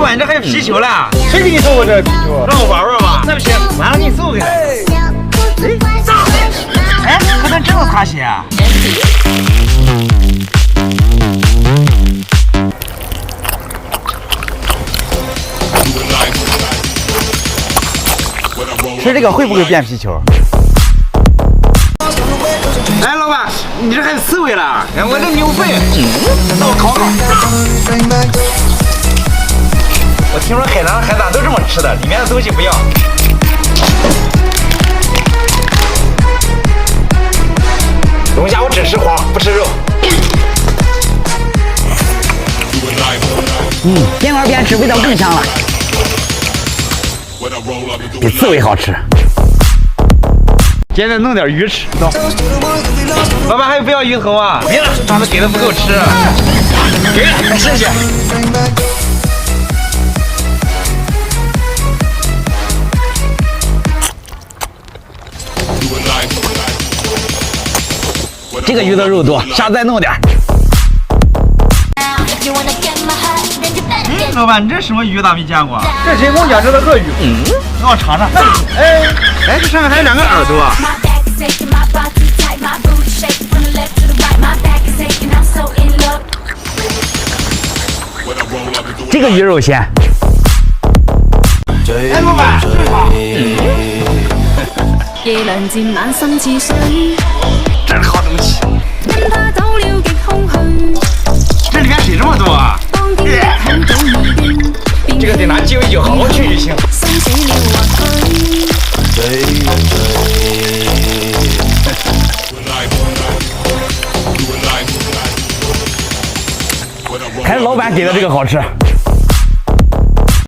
板，你这还有皮球了？谁给你送我这皮球？让我玩玩吧。那不行，马上给你送回来。哎，可能真的擦鞋啊！吃这个会不会变皮球？哎，老板，你这还有刺猬了？哎，我这牛粪，让我烤烤。我听说海南的海胆都这么吃的，里面的东西不要。龙虾我只吃黄，不吃肉。边玩边吃，味道更香了，比刺猬好吃。现在弄点鱼吃，走。老板还有不要鱼头啊？别了，上次给的不够吃。给了，谢谢。这个鱼的肉多，下次再弄点。老板，你这什么鱼咋没见过？这人工养殖的鳄鱼。让我尝尝。哎，这上面还有2个耳朵。这个鱼肉鲜。哎，老板，这是好。这是好东西。这里面水这么多啊！这个得拿鸡尾酒好好去就行。还是老板给的这个好吃。